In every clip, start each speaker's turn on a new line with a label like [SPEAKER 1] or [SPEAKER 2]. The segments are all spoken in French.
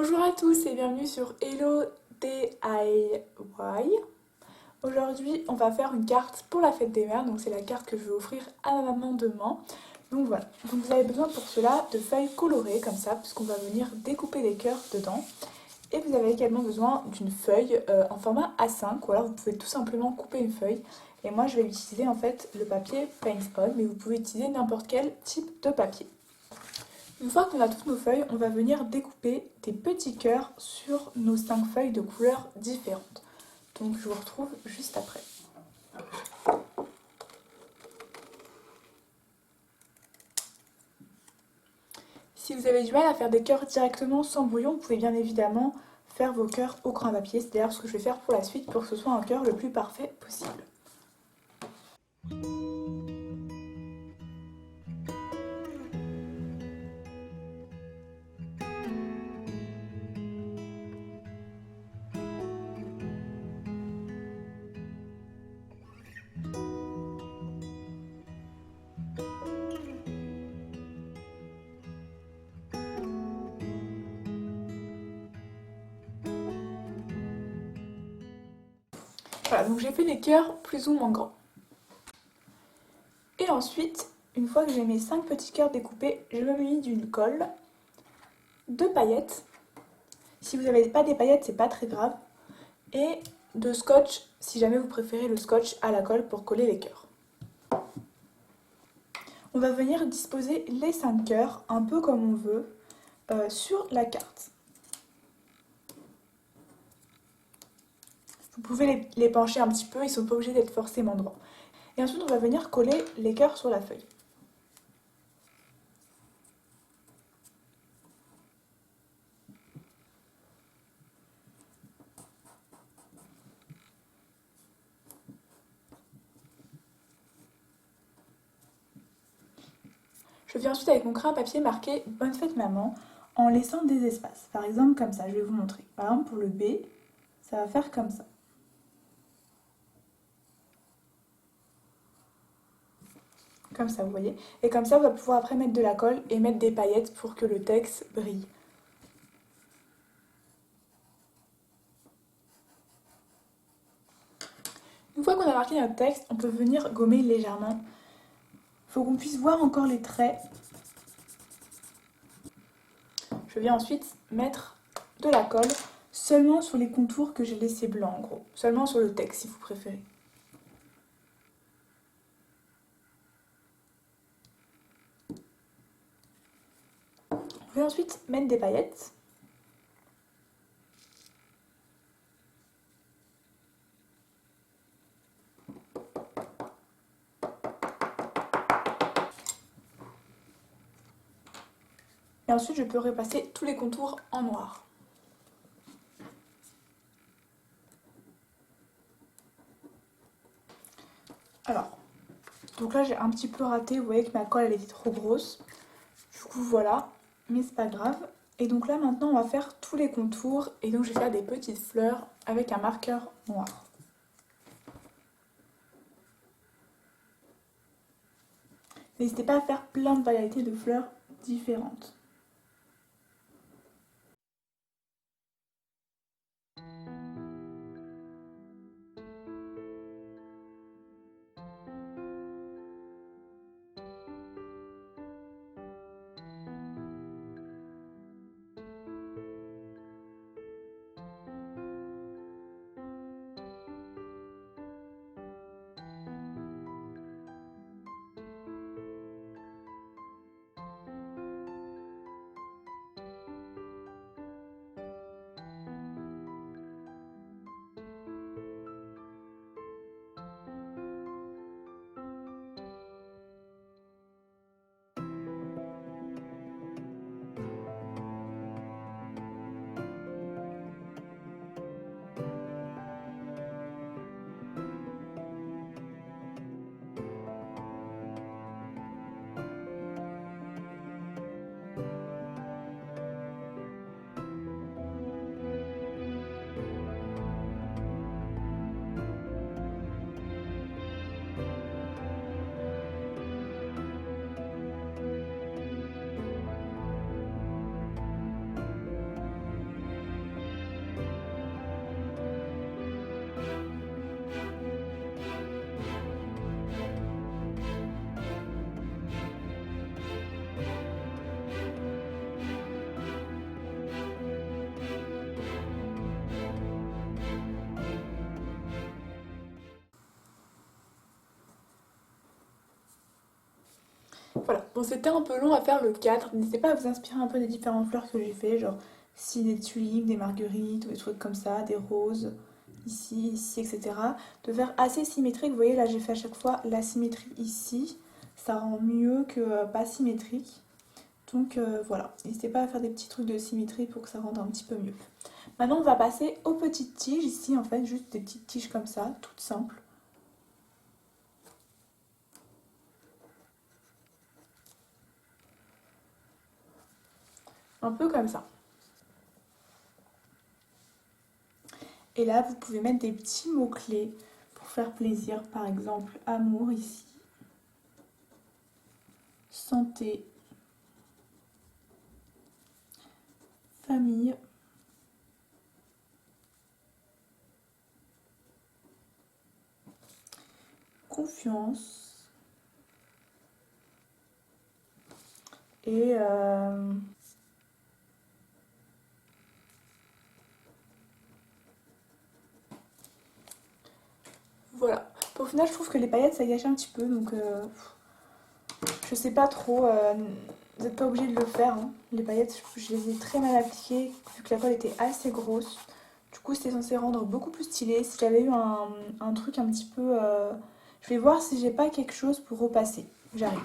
[SPEAKER 1] Bonjour à tous et bienvenue sur Hello DIY. Aujourd'hui, on va faire une carte pour la fête des mères, donc c'est la carte que je vais offrir à ma maman demain. Donc voilà, donc vous avez besoin pour cela de feuilles colorées comme ça, puisqu'on va venir découper des cœurs dedans. Et vous avez également besoin d'une feuille en format A5, ou alors vous pouvez tout simplement couper une feuille. Et moi je vais utiliser en fait le papier Paint On, mais vous pouvez utiliser n'importe quel type de papier. Une fois qu'on a toutes nos feuilles, on va venir découper des petits cœurs sur nos 5 feuilles de couleurs différentes. Donc je vous retrouve juste après. Si vous avez du mal à faire des cœurs directement sans brouillon, vous pouvez bien évidemment faire vos cœurs au crayon à papier. C'est d'ailleurs ce que je vais faire pour la suite pour que ce soit un cœur le plus parfait possible. Voilà, donc j'ai fait des cœurs plus ou moins grands. Et ensuite, une fois que j'ai mes 5 petits cœurs découpés, je me munis d'une colle, de paillettes. Si vous n'avez pas des paillettes, c'est pas très grave. Et de scotch, si jamais vous préférez le scotch à la colle pour coller les cœurs. On va venir disposer les 5 cœurs, un peu comme on veut, sur la carte. Vous pouvez les pencher un petit peu, ils ne sont pas obligés d'être forcément droits. Et ensuite, on va venir coller les cœurs sur la feuille. Je viens ensuite avec mon crayon à papier marqué « Bonne fête maman » en laissant des espaces. Par exemple, comme ça, je vais vous montrer. Par exemple, pour le B, ça va faire comme ça. Comme ça, vous voyez. Et comme ça, on va pouvoir après mettre de la colle et mettre des paillettes pour que le texte brille. Une fois qu'on a marqué notre texte, on peut venir gommer légèrement. Il faut qu'on puisse voir encore les traits. Je viens ensuite mettre de la colle seulement sur les contours que j'ai laissés blancs en gros. Seulement sur le texte si vous préférez. Je vais ensuite mettre des paillettes. Et ensuite, je peux repasser tous les contours en noir. Alors, donc là j'ai un petit peu raté, vous voyez que ma colle elle était trop grosse. Du coup voilà, mais c'est pas grave. Et donc là maintenant on va faire tous les contours et donc je vais faire des petites fleurs avec un marqueur noir. N'hésitez pas à faire plein de variétés de fleurs différentes. Voilà, bon c'était un peu long à faire le cadre, n'hésitez pas à vous inspirer un peu des différentes fleurs que j'ai fait, genre ici des tulipes, des marguerites ou des trucs comme ça, des roses, ici, etc. De faire assez symétrique, vous voyez là j'ai fait à chaque fois la symétrie ici, ça rend mieux que pas symétrique. Donc voilà, n'hésitez pas à faire des petits trucs de symétrie pour que ça rende un petit peu mieux. Maintenant on va passer aux petites tiges, ici en fait juste des petites tiges comme ça, toutes simples. Un peu comme ça. Et là, vous pouvez mettre des petits mots-clés pour faire plaisir. Par exemple, amour ici, santé, famille, confiance et voilà. Au final, je trouve que les paillettes, ça gâche un petit peu, donc je sais pas trop. Vous n'êtes pas obligé de le faire, hein. Les paillettes, je les ai très mal appliquées, vu que la colle était assez grosse. Du coup, c'était censé rendre beaucoup plus stylé. Si j'avais eu un truc un petit peu... Je vais voir si j'ai pas quelque chose pour repasser. J'arrive.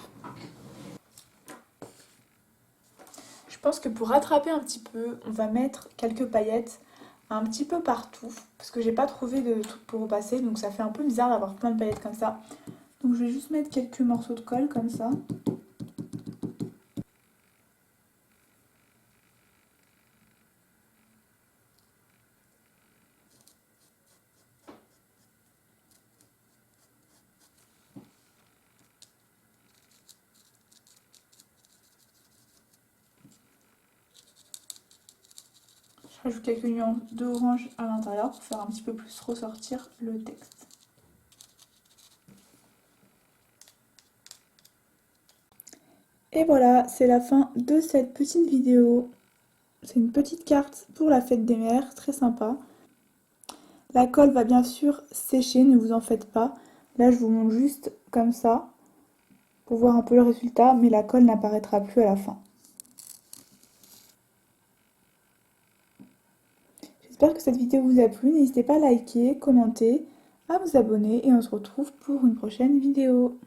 [SPEAKER 1] Je pense que pour rattraper un petit peu, on va mettre quelques paillettes un petit peu partout. Parce que j'ai pas trouvé de truc pour repasser, donc ça fait un peu bizarre d'avoir plein de paillettes comme ça. Donc je vais juste mettre quelques morceaux de colle comme ça. Je rajoute quelques nuances d'orange à l'intérieur pour faire un petit peu plus ressortir le texte. Et voilà, c'est la fin de cette petite vidéo. C'est une petite carte pour la fête des mères, très sympa. La colle va bien sûr sécher, ne vous en faites pas. Là, je vous montre juste comme ça pour voir un peu le résultat, mais la colle n'apparaîtra plus à la fin. J'espère que cette vidéo vous a plu. N'hésitez pas à liker, commenter, à vous abonner et on se retrouve pour une prochaine vidéo.